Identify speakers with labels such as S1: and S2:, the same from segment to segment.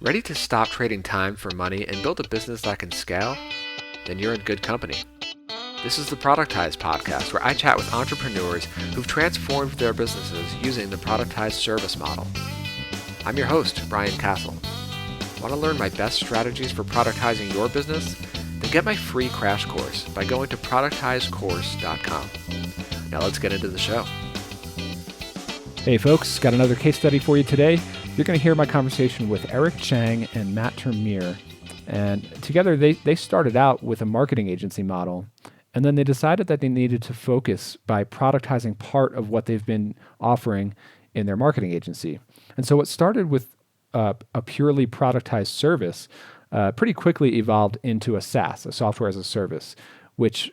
S1: Ready to stop trading time for money and build a business that can scale? Then you're in good company. This is the Productized Podcast, where I chat with entrepreneurs who've transformed their businesses using the Productized service model. I'm your host, Brian Castle. Want to learn my best strategies for productizing your business? Then get my free crash course by going to productizecourse.com. Now let's get into the show.
S2: Hey folks, got another case study for you today. You're going to hear my conversation with Chang and Termeer. And together they started out with a marketing agency model, and then they decided that they needed to focus by productizing part of what they've been offering in their marketing agency. And so what started with a purely productized service pretty quickly evolved into a SaaS, a software as a service, which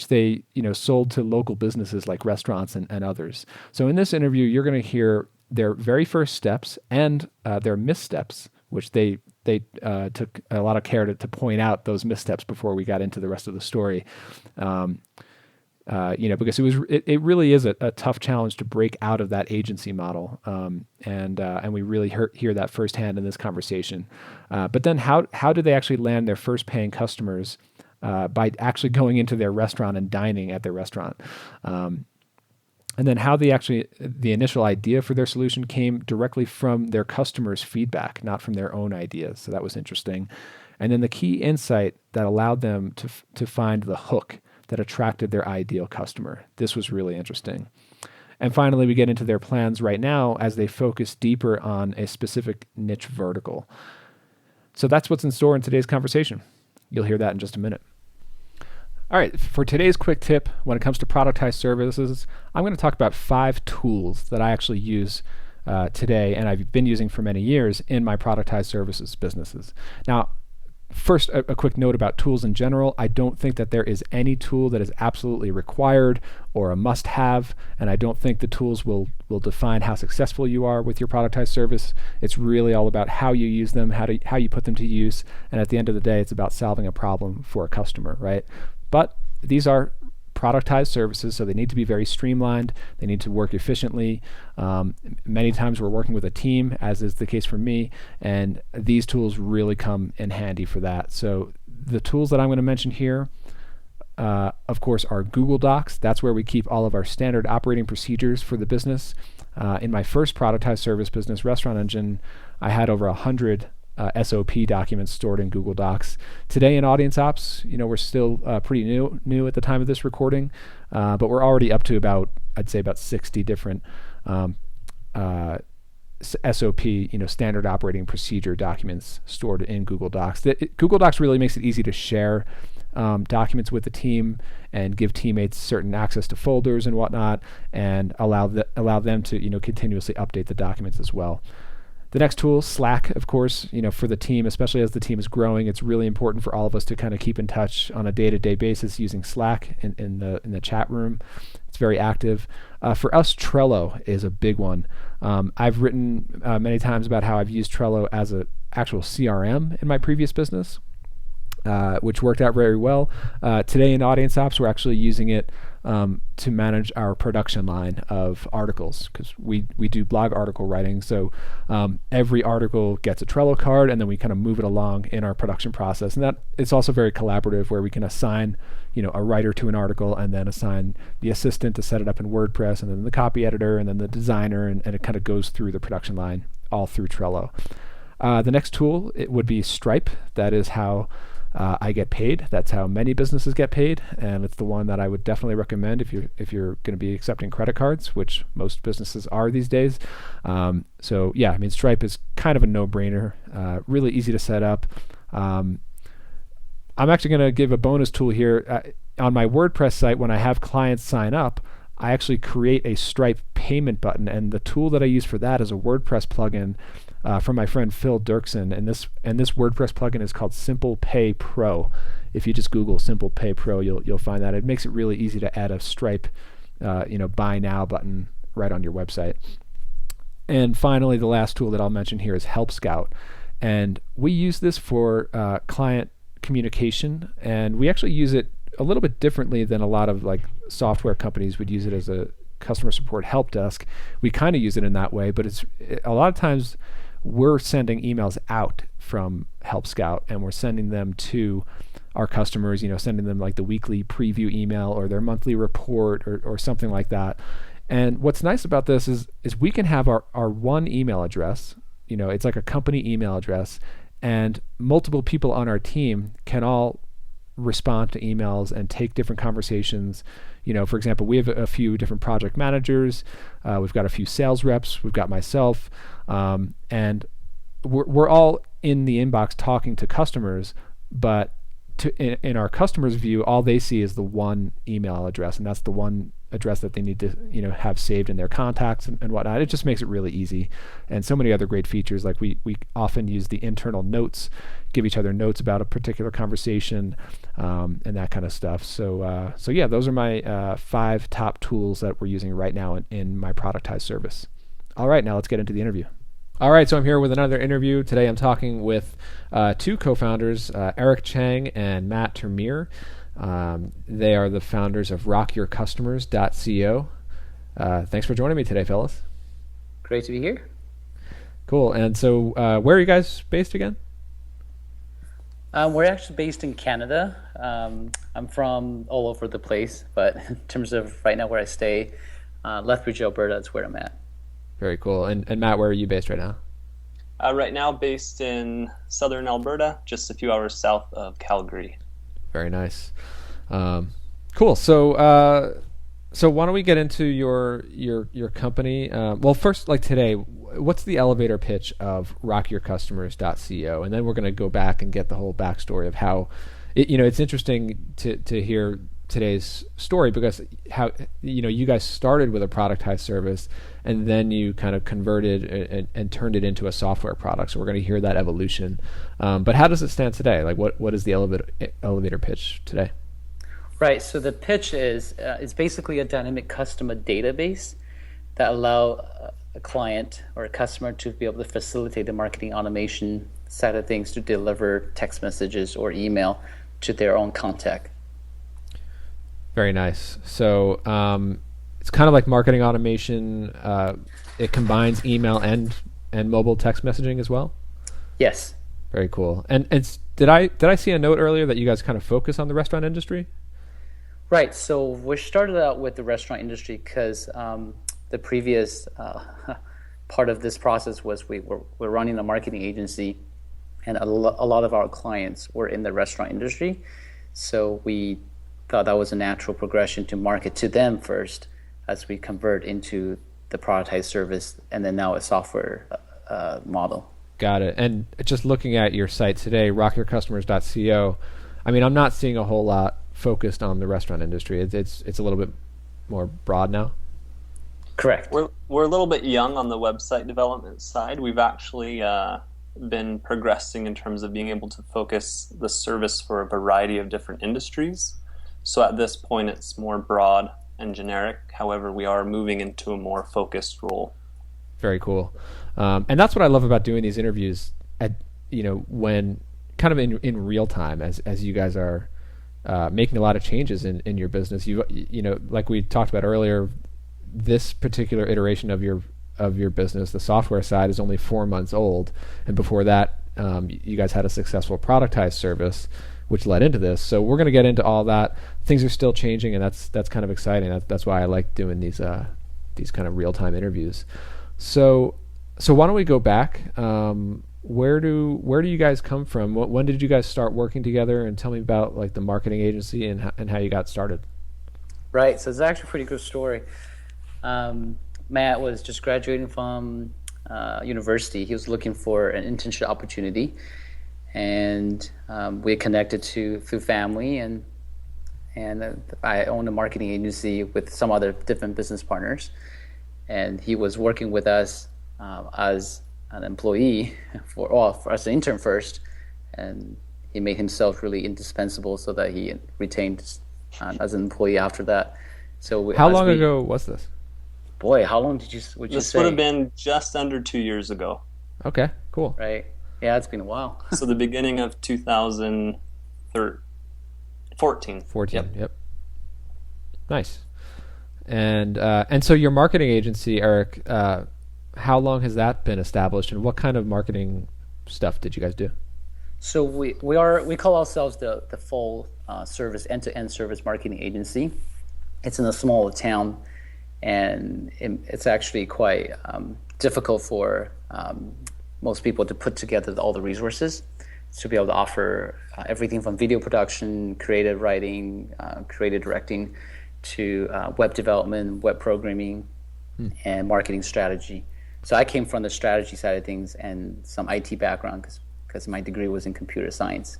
S2: they sold to local businesses like restaurants and others. So in this interview, you're going to hear their very first steps and their missteps, which they took a lot of care to point out those missteps before we got into the rest of the story. Because it really is a tough challenge to break out of that agency model, and we really hear that firsthand in this conversation. But then how do they actually land their first paying customers by actually going into their restaurant and dining at their restaurant? And then how the initial idea for their solution came directly from their customers' feedback, not from their own ideas. So that was interesting. And then the key insight that allowed them to find the hook that attracted their ideal customer. This was really interesting. And finally, we get into their plans right now as they focus deeper on a specific niche vertical. So that's what's in store in today's conversation. You'll hear that in just a minute. All right, for today's quick tip, when it comes to productized services, I'm going to talk about 5 tools that I actually use today, and I've been using for many years in my productized services businesses. Now, first, a quick note about tools in general. I don't think that there is any tool that is absolutely required or a must-have, and I don't think the tools will define how successful you are with your productized service. It's really all about how you use them, how you put them to use, and at the end of the day, it's about solving a problem for a customer, right? But these are productized services, so they need to be very streamlined. They need to work efficiently. Many times we're working with a team, as is the case for me, and these tools really come in handy for that. So the tools that I'm going to mention here, of course, are Google Docs. That's where we keep all of our standard operating procedures for the business. In my first productized service business, Restaurant Engine, I had over 100 SOP documents stored in Google Docs. Today in Audience Ops, we're still pretty new at the time of this recording, but we're already up to about 60 different SOP, standard operating procedure documents stored in Google Docs. Google Docs really makes it easy to share documents with the team and give teammates certain access to folders and whatnot, and allow them to continuously update the documents as well. The next tool, Slack, of course, for the team, especially as the team is growing, it's really important for all of us to kind of keep in touch on a day-to-day basis using Slack in the chat room. It's very active. For us, Trello is a big one. I've written many times about how I've used Trello as an actual CRM in my previous business, which worked out very well. Today in Audience Ops, we're actually using it to manage our production line of articles, because we do blog article writing. So every article gets a Trello card, and then we kind of move it along in our production process. And that it's also very collaborative, where we can assign a writer to an article, and then assign the assistant to set it up in WordPress, and then the copy editor, and then the designer, and it kind of goes through the production line all through Trello. The next tool, it would be Stripe. That is how I get paid. That's how many businesses get paid, and it's the one that I would definitely recommend if you're going to be accepting credit cards, which most businesses are these days. Stripe is kind of a no-brainer. Really easy to set up. I'm actually going to give a bonus tool here. On my WordPress site, when I have clients sign up, I actually create a Stripe payment button, and the tool that I use for that is a WordPress plugin from my friend Phil Dirksen, and this WordPress plugin is called Simple Pay Pro. If you just Google Simple Pay Pro, you'll find that. It makes it really easy to add a Stripe, buy now button right on your website. And finally, the last tool that I'll mention here is Help Scout, and we use this for client communication, and we actually use it a little bit differently than a lot of software companies would use it as a customer support help desk. We kind of use it in that way, but it's a lot of times we're sending emails out from Help Scout, and we're sending them to our customers, sending them like the weekly preview email or their monthly report or something like that. And what's nice about this is we can have our one email address, it's like a company email address, and multiple people on our team can all respond to emails and take different conversations. For example, we have a few different project managers. We've got a few sales reps. We've got myself, and we're all in the inbox talking to customers. But in our customers' view, all they see is the one email address, and that's the one address that they need to have saved in their contacts and whatnot. It just makes it really easy, and so many other great features. Like we often use the internal notes, give each other notes about a particular conversation, and that kind of stuff. So yeah, those are my 5 top tools that we're using right now in my Productized service. All right, now let's get into the interview. All right, so I'm here with another interview. Today I'm talking with 2 co-founders, Chang and Matt Termeer. They are the founders of rockyourcustomers.co. Thanks for joining me today, fellas.
S3: Great to be here.
S2: Cool. And so where are you guys based again?
S3: We're actually based in Canada. I'm from all over the place, but in terms of right now where I stay, Lethbridge, Alberta is where I'm at.
S2: Very cool. And Matt, where are you based right now?
S4: Right now based in southern Alberta, just a few hours south of Calgary.
S2: Very nice. Cool. So why don't we get into your company? Well, first, like today, what's the elevator pitch of rockyourcustomers.co? And then we're going to go back and get the whole backstory of how, it's interesting to hear today's story, because how you guys started with a productized service and then you kind of converted and turned it into a software product. So we're going to hear that evolution. But how does it stand today? Like what is the elevator pitch today?
S3: Right. So the pitch is it's basically a dynamic customer database that allow a client or a customer to be able to facilitate the marketing automation side of things to deliver text messages or email to their own contact.
S2: Very nice. So it's kind of like marketing automation. It combines email and mobile text messaging as well?
S3: Yes.
S2: Very cool. And did I see a note earlier that you guys kind of focus on the restaurant industry?
S3: Right. So we started out with the restaurant industry because the previous part of this process was we're running a marketing agency, and a lot of our clients were in the restaurant industry. So we thought that was a natural progression to market to them first as we convert into the productized service and then now a software model. Got
S2: it. And just looking at your site today, rockyourcustomers.co, I mean, I'm not seeing a whole lot focused on the restaurant industry. It's a little bit more broad now.
S3: Correct.
S4: We're a little bit young on the website development side. We've actually been progressing in terms of being able to focus the service for a variety of different industries. So at this point, it's more broad and generic. However, we are moving into a more focused role.
S2: Very cool. And that's what I love about doing these interviews when kind of in real time, as you guys are making a lot of changes in your business. You like we talked about earlier, this particular iteration of your business, the software side, is only 4 months old. And before that, you guys had a successful productized service, which led into this. So we're going to get into all that. Things are still changing, and that's kind of exciting. That's why I like doing these kind of real-time interviews. So why don't we go back? Where do you guys come from? When did you guys start working together? And tell me about like the marketing agency and how you got started.
S3: Right. So it's actually a pretty good story. Matt was just graduating from university. He was looking for an internship opportunity. And we connected through family, and I own a marketing agency with some other different business partners. And he was working with us as an employee for as an intern first, and he made himself really indispensable so that he retained as an employee after that. So
S2: how long ago was this?
S3: Boy, how long would you say?
S4: This would have been just under 2 years ago.
S2: Okay, cool.
S3: Right. Yeah, it's been a while.
S4: So the beginning of 2014.
S2: 14. Yep. Nice. And so your marketing agency, Eric, how long has that been established, and what kind of marketing stuff did you guys do?
S3: So we call ourselves the full service end-to-end service marketing agency. It's in a small town, and it's actually quite difficult for most people to put together all the resources to be able to offer everything from video production, creative writing, creative directing, to web development, web programming, and marketing strategy. So I came from the strategy side of things and some IT background because my degree was in computer science,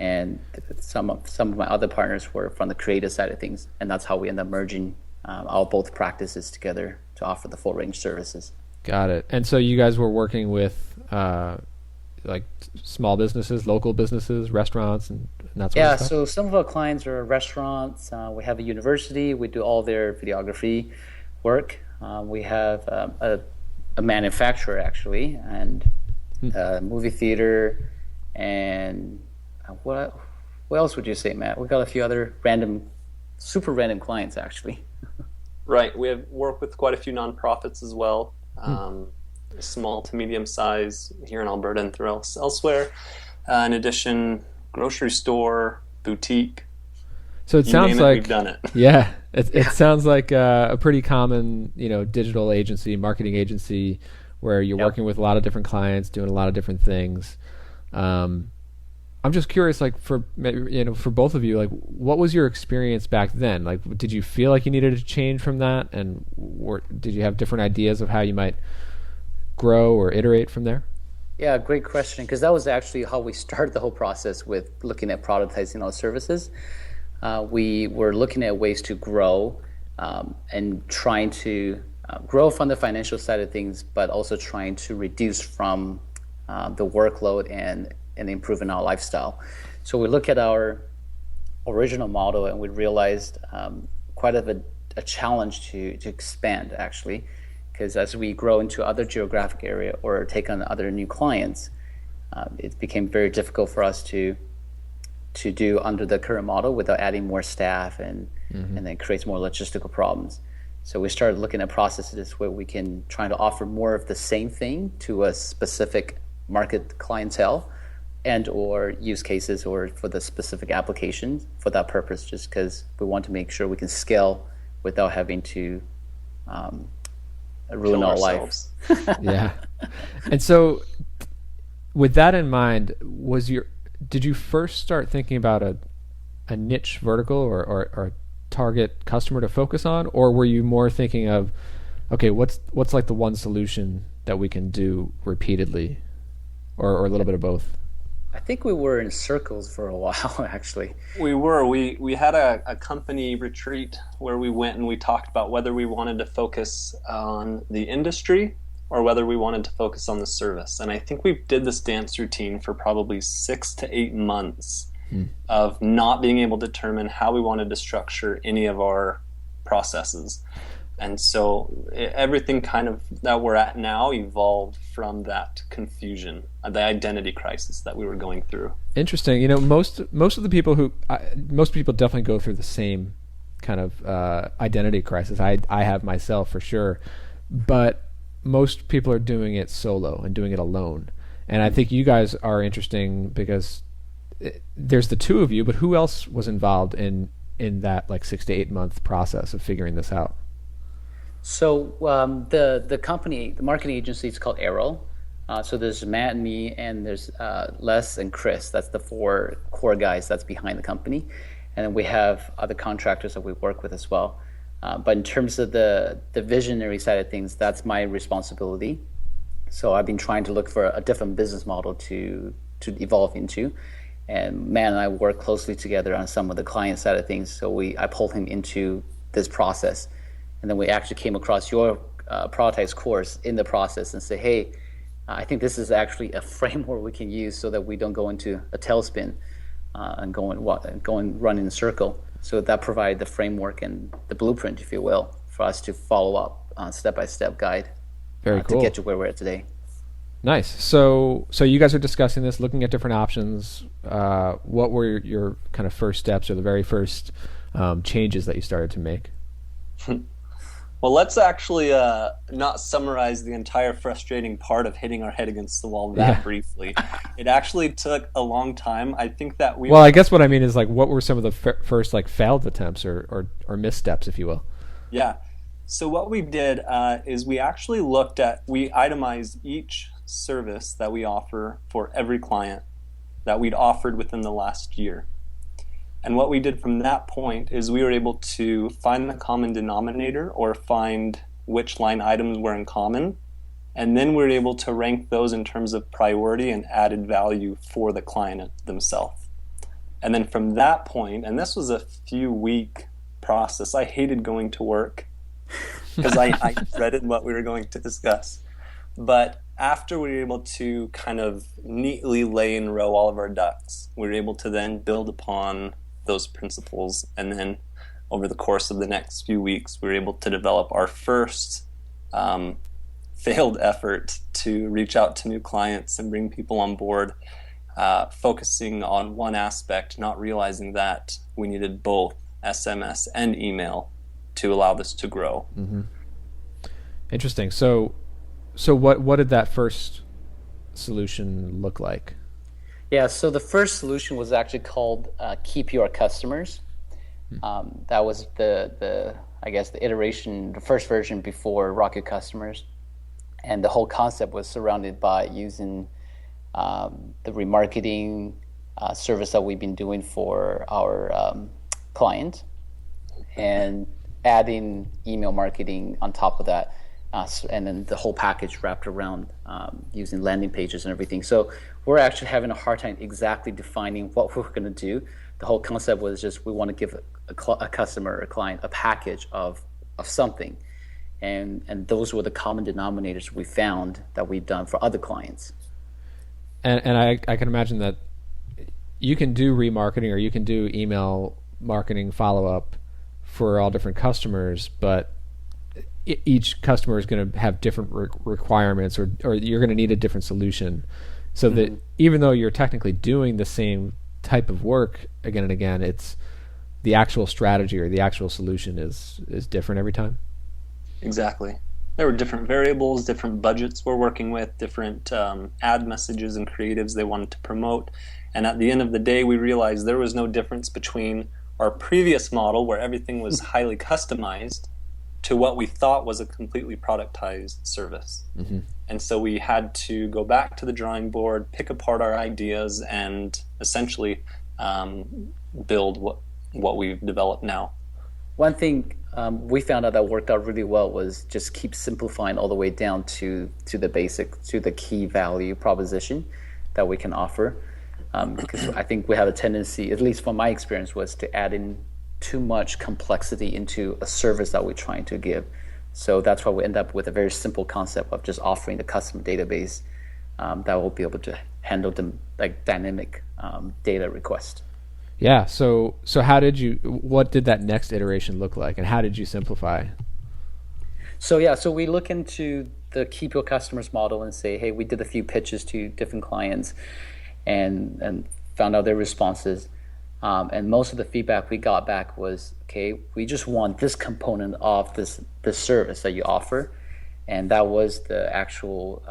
S3: and some of my other partners were from the creative side of things, and that's how we end up merging our both practices together to offer the full range services.
S2: Got it. And so you guys were working with like small businesses, local businesses, restaurants, and that sort of stuff?
S3: So some of our clients are restaurants. We have a university. We do all their videography work. We have a manufacturer, actually, and a movie theater, and what else would you say, Matt? We've got a few other super random clients, actually.
S4: Right. We have worked with quite a few nonprofits as well. Small to medium size here in Alberta and elsewhere. In addition, grocery store, boutique.
S2: So it sounds like
S4: we've done it.
S2: Yeah, it sounds like a pretty common, digital agency, marketing agency, where you're working with a lot of different clients, doing a lot of different things. I'm just curious, like for both of you, like what was your experience back then? Like, did you feel like you needed to change from that, and did you have different ideas of how you might grow or iterate from there?
S3: Yeah, great question, because that was actually how we started the whole process with looking at productizing our services. We were looking at ways to grow and trying to grow from the financial side of things, but also trying to reduce from the workload and improving our lifestyle. So we look at our original model, and we realized quite a challenge to expand, actually, because as we grow into other geographic area or take on other new clients, it became very difficult for us to do under the current model without adding more staff, and then it creates more logistical problems. So we started looking at processes where we can try to offer more of the same thing to a specific market clientele and or use cases or for the specific applications for that purpose, just because we want to make sure we can scale without having to ruin our lives.
S2: Yeah. And so with that in mind, did you first start thinking about a niche vertical or a target customer to focus on, or were you more thinking of, okay, what's like the one solution that we can do repeatedly, or a little bit of both?
S3: I think we were in circles for a while, actually.
S4: We were. We had a company retreat where we went and we talked about whether we wanted to focus on the industry or whether we wanted to focus on the service. And I think we did this dance routine for probably 6 to 8 months of not being able to determine how we wanted to structure any of our processes. And so everything kind of that we're at now evolved from that confusion, the identity crisis that we were going through.
S2: Interesting. Most of the people most people definitely go through the same kind of identity crisis. I have myself for sure, but most people are doing it solo and doing it alone. And I think you guys are interesting because there's the two of you, but who else was involved in that like 6 to 8 month process of figuring this out?
S3: So the company, the marketing agency is called Arrow. So there's Matt and me, and there's Les and Chris. That's the 4 core guys that's behind the company. And then we have other contractors that we work with as well. But in terms of the visionary side of things, that's my responsibility. So I've been trying to look for a different business model to evolve into. And Matt and I work closely together on some of the client side of things. So I pulled him into this process. And then we actually came across your Productize course in the process and say, hey, I think this is actually a framework we can use so that we don't go into a tailspin and go and run in a circle. So that provided the framework and the blueprint, if you will, for us to follow up step-by-step guide
S2: Very cool.
S3: to get to where we're at today.
S2: Nice. So you guys are discussing this, looking at different options. What were your kind of first steps or the very first changes that you started to make?
S4: Well, let's actually not summarize the entire frustrating part of hitting our head against the wall that briefly. It actually took a long time. I think that
S2: Well, I guess what I mean is like, what were some of the first like failed attempts or missteps, if you will?
S4: Yeah. So what we did is we actually we itemized each service that we offer for every client that we'd offered within the last year. And what we did from that point is we were able to find the common denominator or find which line items were in common. And then we were able to rank those in terms of priority and added value for the client themselves. And then from that point, and this was a few week process, I hated going to work because I dreaded what we were going to discuss. But after we were able to kind of neatly lay in row all of our ducks, we were able to then build upon those principles, and then over the course of the next few weeks we were able to develop our first failed effort to reach out to new clients and bring people on board, focusing on one aspect, not realizing that we needed both SMS and email to allow this to grow.
S2: Mm-hmm. Interesting. So what did that first solution look like?
S3: Yeah, so the first solution was actually called Keep Your Customers. That was the iteration, the first version before Rocket Customers. And the whole concept was surrounded by using the remarketing service that we've been doing for our client and adding email marketing on top of that. And then the whole package wrapped around using landing pages and everything. So we're actually having a hard time exactly defining what we're going to do. The whole concept was just we want to give a customer, a client, a package of something. And those were the common denominators we found that we've done for other clients.
S2: And I can imagine that you can do remarketing or you can do email marketing follow-up for all different customers, but each customer is going to have different requirements or you're going to need a different solution. So that even though you're technically doing the same type of work again and again, it's the actual strategy or the actual solution is different every time.
S4: Exactly. There were different variables, different budgets we're working with, different ad messages and creatives they wanted to promote. And at the end of the day, we realized there was no difference between our previous model where everything was highly customized to what we thought was a completely productized service. Mm-hmm. And so we had to go back to the drawing board, pick apart our ideas, and essentially build what we've developed now.
S3: One thing we found out that worked out really well was just keep simplifying all the way down to the basic, to the key value proposition that we can offer. Because I think we have a tendency, at least from my experience, was to add in too much complexity into a service that we're trying to give. So that's why we end up with a very simple concept of just offering the custom database that will be able to handle the dynamic data request.
S2: Yeah. So what did that next iteration look like, and how did you simplify?
S3: So we look into the Keep Your Customers model and say, hey, we did a few pitches to different clients and found out their responses. And most of the feedback we got back was, okay, we just want this component of this service that you offer. And that was the actual,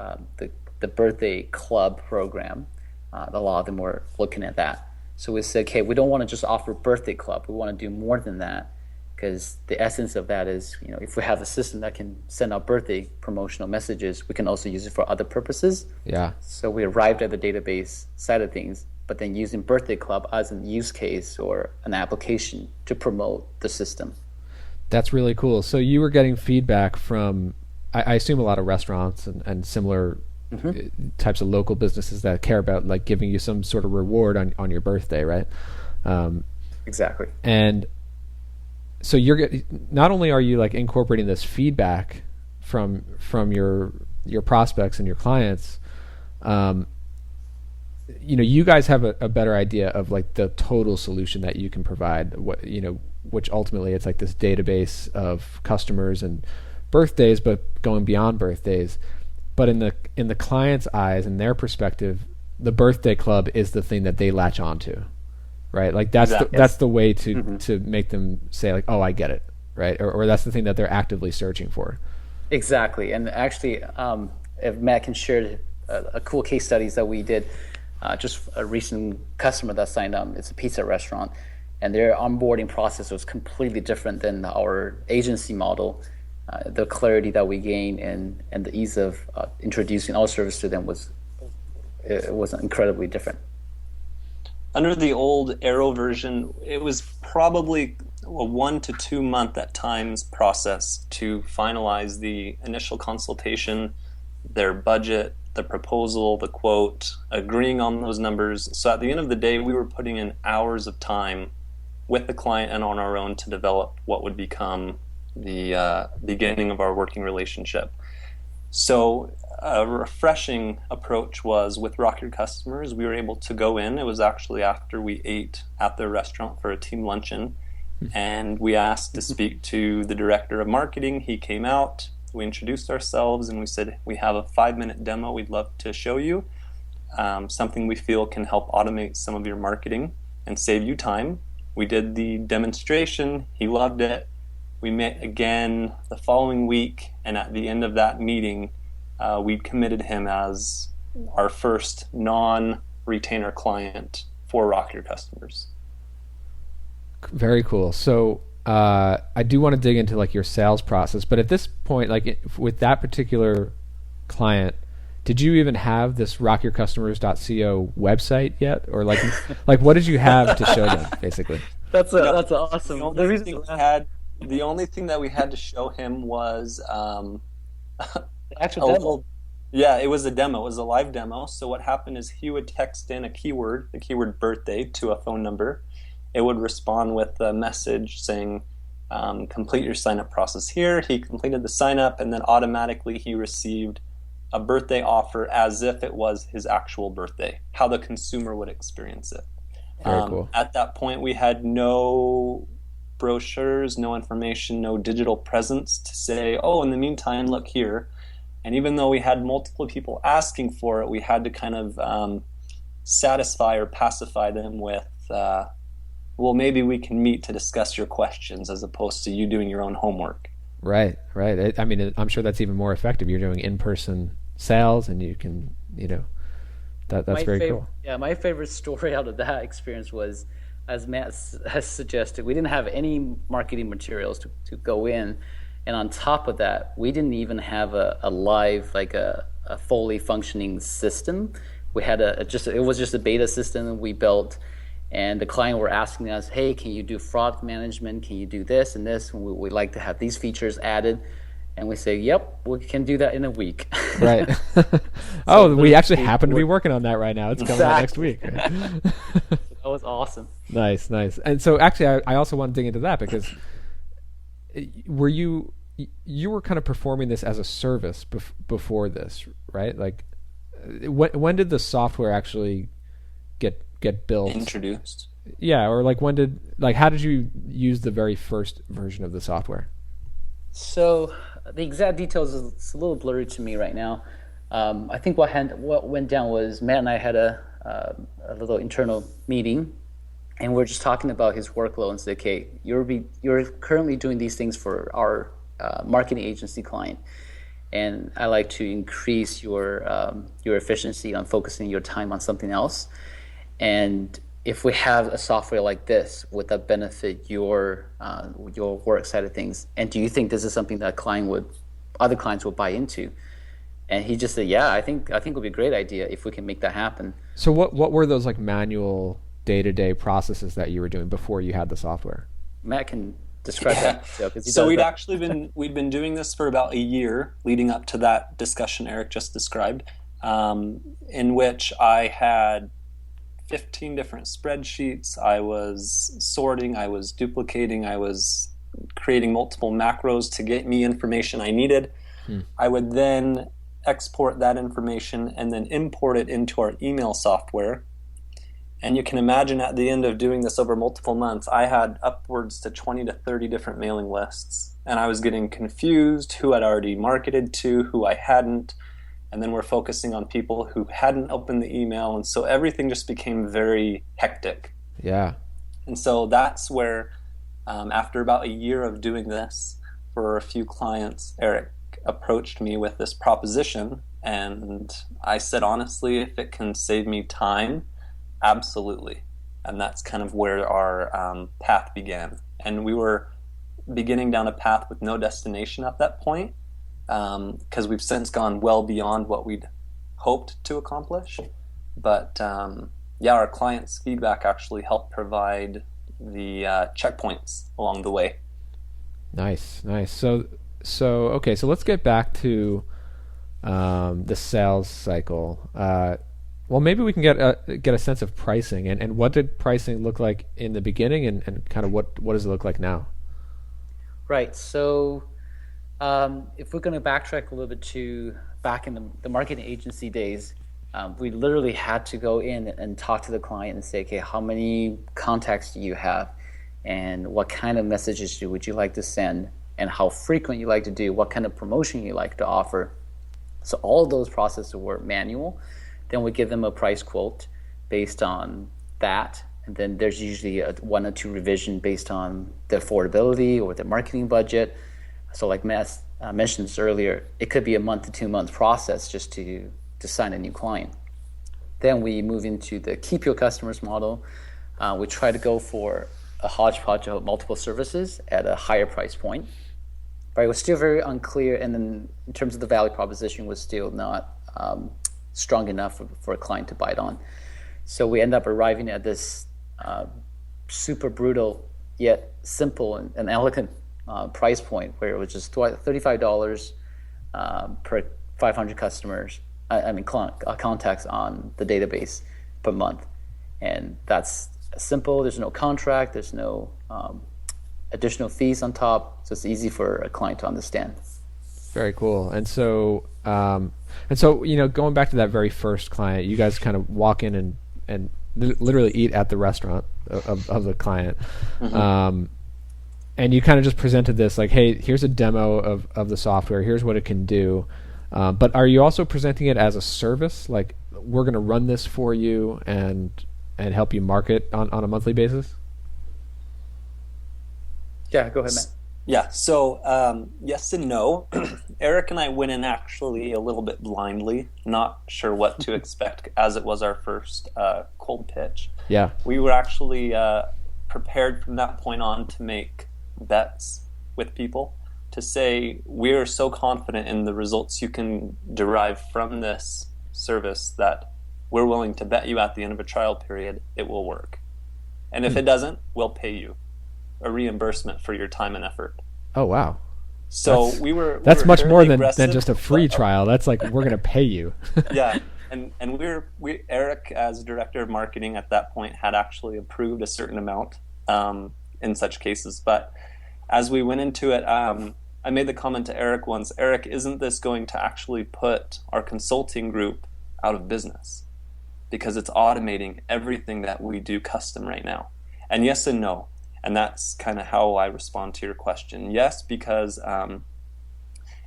S3: the birthday club program. A lot of them were looking at that. So we said, okay, we don't want to just offer birthday club. We want to do more than that, because the essence of that is, if we have a system that can send out birthday promotional messages, we can also use it for other purposes. Yeah. So we arrived at the database side of things, but then using Birthday Club as a use case or an application to promote the system.
S2: That's really cool. So you were getting feedback from, I assume, a lot of restaurants and similar types of local businesses that care about giving you some sort of reward on your birthday, right?
S3: Exactly.
S2: And so you're not only are you incorporating this feedback from your prospects and your clients, you guys have a better idea of the total solution that you can provide, which ultimately it's this database of customers and birthdays, but going beyond birthdays. But in the client's eyes and their perspective, the birthday club is the thing that they latch onto, right? That's the way to make them say oh, I get it. right? Or that's the thing that they're actively searching for.
S3: Exactly. And actually, if Matt can share a cool case studies that we did, just a recent customer that signed up, it's a pizza restaurant, and their onboarding process was completely different than our agency model. The clarity that we gained and the ease of introducing our service to them was incredibly different.
S4: Under the old Arrow version, it was probably a 1 to 2 month at times process to finalize the initial consultation, their budget, the proposal, the quote, agreeing on those numbers. So at the end of the day, we were putting in hours of time with the client and on our own to develop what would become the beginning of our working relationship. So a refreshing approach was with Rock Your Customers, we were able to go in. It was actually after we ate at their restaurant for a team luncheon, and we asked to speak to the director of marketing. He came out, we introduced ourselves, and we said, we have a 5-minute demo we'd love to show you, something we feel can help automate some of your marketing and save you time. We did the demonstration. He loved it. We met again the following week, and at the end of that meeting, we committed him as our first non-retainer client for Rock Your Customers.
S2: Very cool. So I do want to dig into like your sales process, but at this point, like with that particular client, did you even have this rockyourcustomers.co website yet, or like what did you have to show them basically?
S3: That's awesome.
S4: The only thing that we had to show him was
S3: the actual demo.
S4: Yeah, it was a demo. It was a live demo. So what happened is he would text in a keyword, the keyword birthday, to a phone number. It would respond with a message saying, complete your sign-up process here. He completed the sign-up, and then automatically he received a birthday offer as if it was his actual birthday, how the consumer would experience it.
S2: Very cool.
S4: At that point, we had no brochures, no information, no digital presence to say, oh, in the meantime, look here. And even though we had multiple people asking for it, we had to kind of satisfy or pacify them with, well, maybe we can meet to discuss your questions as opposed to you doing your own homework.
S2: Right. I mean, I'm sure that's even more effective. You're doing in-person sales, and you can, that's very cool.
S3: Yeah, my favorite story out of that experience was, as Matt has suggested, we didn't have any marketing materials to go in. And on top of that, we didn't even have a live, like a fully functioning system. We had it was just a beta system that we built, and the client were asking us, hey, can you do fraud management? Can you do this and this? And we'd like to have these features added. And we say, yep, we can do that in a week.
S2: Right. We actually happen to be working on that right now. It's coming out next week. Right?
S3: That was awesome.
S2: Nice. And so actually, I also want to dig into that, because were you were kind of performing this as a service before this, right? Like, when did the software actually get built?
S4: Introduced.
S2: Yeah, or how did you use the very first version of the software?
S3: So the exact details is a little blurry to me right now. I think what went down was Matt and I had a little internal meeting, and we're just talking about his workload and said, okay, you're currently doing these things for our marketing agency client, and I like to increase your efficiency on focusing your time on something else. And if we have a software like this, would that benefit your work side of things? And do you think this is something that other clients would buy into? And he just said, yeah, I think it would be a great idea if we can make that happen.
S2: So what were those like manual day-to-day processes that you were doing before you had the software?
S3: Matt can describe that.
S4: So we'd been doing this for about a year leading up to that discussion Eric just described, in which I had 15 different spreadsheets. I was sorting, I was duplicating, I was creating multiple macros to get me information I needed. I would then export that information and then import it into our email software. And you can imagine at the end of doing this over multiple months, I had upwards to 20 to 30 different mailing lists. And I was getting confused who I'd already marketed to, who I hadn't. And then we're focusing on people who hadn't opened the email. And so everything just became very hectic.
S2: Yeah.
S4: And so that's where After about a year of doing this for a few clients, Eric approached me with this proposition, and I said, honestly, if it can save me time, absolutely. And that's kind of where our path began. And we were beginning down a path with no destination at that point, because we've since gone well beyond what we'd hoped to accomplish. But our clients' feedback actually helped provide the checkpoints along the way.
S2: Nice. So okay, so let's get back to the sales cycle. Well, maybe we can get a sense of pricing, and what did pricing look like in the beginning, and kind of what does it look like now?
S3: Right. So if we're going to backtrack a little bit to back in the marketing agency days, we literally had to go in and talk to the client and say, okay, how many contacts do you have, and what kind of messages would you like to send, and how frequent you like to do, what kind of promotion you like to offer. So all of those processes were manual. Then we give them a price quote based on that, and then there's usually one or two revision based on the affordability or the marketing budget. So like Matt mentioned this earlier, it could be a month to 2 month process just to sign a new client. Then we move into the keep your customers model. We try to go for a hodgepodge of multiple services at a higher price point. But it was still very unclear, and then in terms of the value proposition was still not strong enough for a client to bite on. So we end up arriving at this super brutal yet simple and elegant price point where it was just $35 per 500 customers. Contacts on the database per month, and that's simple. There's no contract. There's no additional fees on top, so it's easy for a client to understand.
S2: Very cool. And so going back to that very first client, you guys kind of walk in and literally eat at the restaurant of the client. Mm-hmm. And you kind of just presented this like, hey, here's a demo of the software. Here's what it can do. But are you also presenting it as a service? Like, we're going to run this for you and help you market on a monthly basis?
S3: Yeah, go ahead, Matt.
S4: Yeah, so yes and no. Eric and I went in actually a little bit blindly, not sure what to expect, as it was our first cold pitch.
S2: Yeah.
S4: We were actually prepared from that point on to make bets with people, to say we're so confident in the results you can derive from this service that we're willing to bet you at the end of a trial period it will work. And if it doesn't, we'll pay you a reimbursement for your time and effort.
S2: Oh, wow.
S4: So
S2: that's much more than
S4: aggressive,
S2: just a free trial. That's like, we're going to pay you.
S4: Yeah. And Eric, as director of marketing at that point, had actually approved a certain amount in such cases. But as we went into it, I made the comment to Eric once, Eric, isn't this going to actually put our consulting group out of business? Because it's automating everything that we do custom right now. And yes and no. And that's kind of how I respond to your question. Yes, because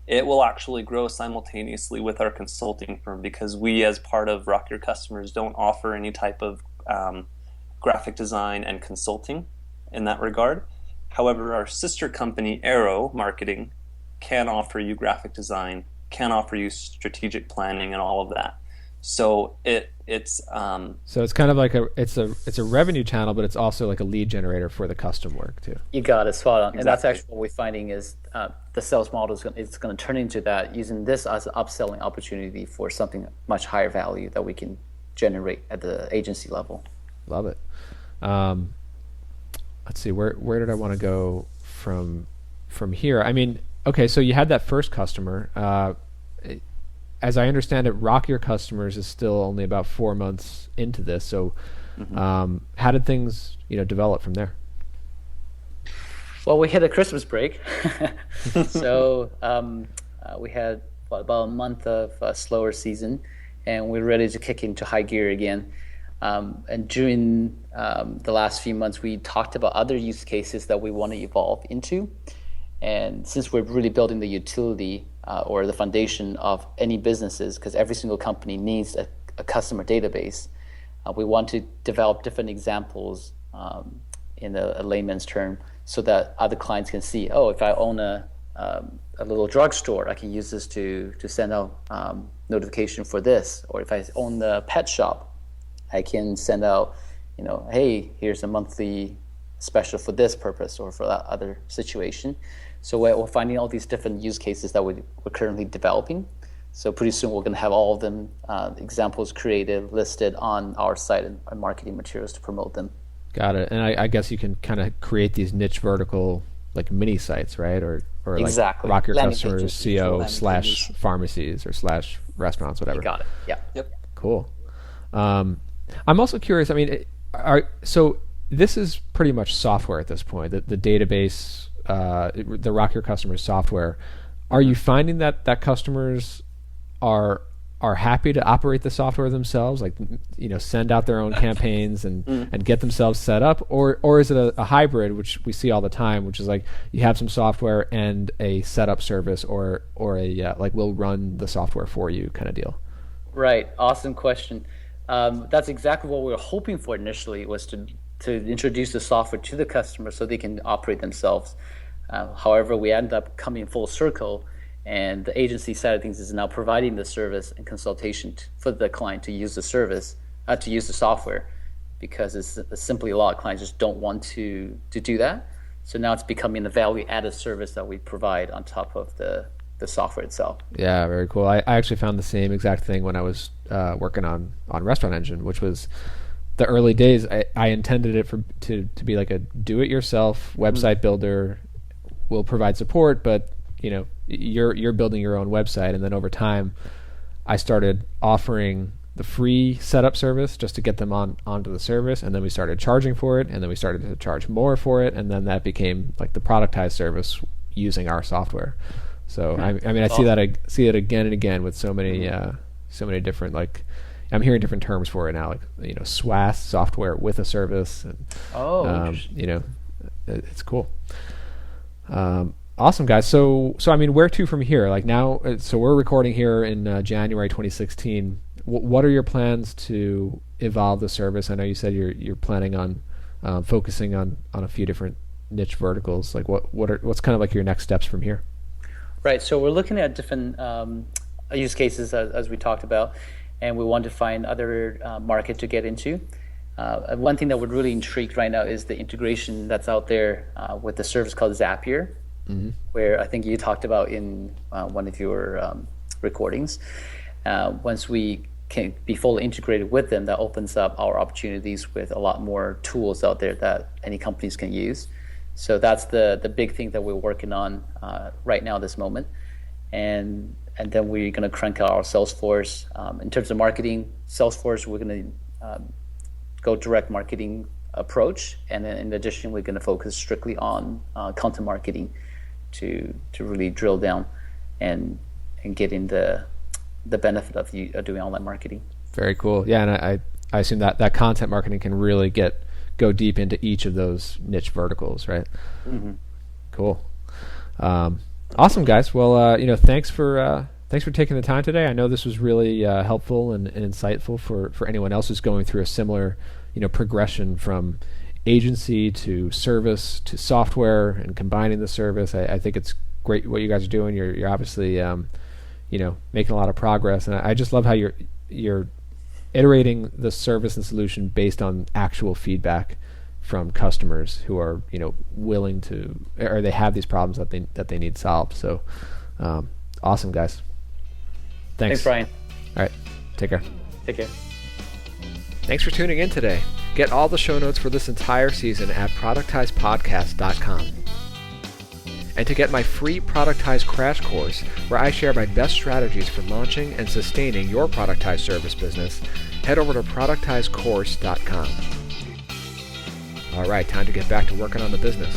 S4: it will actually grow simultaneously with our consulting firm, because we, as part of Rock Your Customers, don't offer any type of graphic design and consulting in that regard. However, our sister company, Arrow Marketing, can offer you graphic design, can offer you strategic planning, and all of that. So it's
S2: kind of like it's a revenue channel, but it's also like a lead generator for the custom work too.
S3: You got it, spot on.
S4: Exactly.
S3: And that's actually what we're finding is the sales model is going to turn into that, using this as an upselling opportunity for something much higher value that we can generate at the agency level.
S2: Love it. Let's see, where did I want to go from here? I mean, okay, so you had that first customer. As I understand it, Rock Your Customers is still only about 4 months into this. So, how did things develop from there?
S3: Well, we hit a Christmas break, so we had about a month of a slower season, and we're ready to kick into high gear again. And during the last few months, we talked about other use cases that we want to evolve into. And since we're really building the utility or the foundation of any businesses, because every single company needs a customer database, we want to develop different examples in a layman's term, so that other clients can see, oh, if I own a little drugstore, I can use this to send out notification for this. Or if I own the pet shop, I can send out, hey, here's a monthly special for this purpose or for that other situation. So we're finding all these different use cases that we're currently developing. So pretty soon we're going to have all of them examples created, listed on our site and marketing materials to promote them.
S2: Got it. And I guess you can kind of create these niche vertical like mini sites, right? Or
S3: exactly.
S2: Like Rock Your
S3: Landing
S2: Customers CO / pharmacies or / restaurants, whatever.
S3: You got it. Yeah.
S4: Yep.
S2: Cool. I'm also curious. I mean, so this is pretty much software at this point. The database, the Rock Your Customers software. Are you finding that customers are happy to operate the software themselves, like send out their own campaigns and get themselves set up, or is it a hybrid, which we see all the time, which is like you have some software and a setup service, or a like we'll run the software for you kind of deal?
S3: Right. Awesome question. That's exactly what we were hoping for initially, was to introduce the software to the customer so they can operate themselves. However, we end up coming full circle, and the agency side of things is now providing the service and consultation for the client to use the service, to use the software, because it's simply a lot of clients just don't want to do that. So now it's becoming a value-added service that we provide on top of the software itself.
S2: Yeah, very cool. I actually found the same exact thing when I was working on Restaurant Engine, which was the early days. I intended it to be like a do-it-yourself website builder. Will provide support, but you're building your own website. And then over time, I started offering the free setup service just to get them onto the service, and then we started charging for it, and then we started to charge more for it, and then that became like the Productized service using our software. So I mean, I see it again and again with so many different, like, I'm hearing different terms for it now, like SaaS, software with a service, and it's cool. Awesome, guys. So I mean, where to from here? Like now, so we're recording here in January 2016. What are your plans to evolve the service? I know you said you're planning on focusing on a few different niche verticals. Like what's kind of like your next steps from here?
S3: Right. So we're looking at different use cases as we talked about, and we want to find other market to get into. One thing that we're really intrigued right now is the integration that's out there with the service called Zapier, where I think you talked about in one of your recordings. Once we can be fully integrated with them, that opens up our opportunities with a lot more tools out there that any companies can use. So that's the big thing that we're working on right now, this moment. And then we're going to crank out our Salesforce. In terms of marketing, Salesforce, we're going to go direct marketing approach, and then in addition, we're going to focus strictly on content marketing to really drill down and getting the benefit of doing online marketing. Very
S2: cool. Yeah, and I assume that content marketing can really go deep into each of those niche verticals, right? Mm-hmm. Cool. Awesome, guys. Well, thanks for taking the time today. I know this was really helpful and insightful for anyone else who's going through a similar, progression from agency to service to software and combining the service. I think it's great what you guys are doing. You're obviously, making a lot of progress, and I just love how you're iterating the service and solution based on actual feedback from customers who are, willing to, or they have these problems that they need solved. So, awesome, guys. Thanks,
S3: Brian.
S2: All right, take care.
S3: Take care.
S1: Thanks for tuning in today. Get all the show notes for this entire season at productizepodcast.com. And to get my free Productize crash course, where I share my best strategies for launching and sustaining your Productize service business, head over to productizecourse.com. All right, time to get back to working on the business.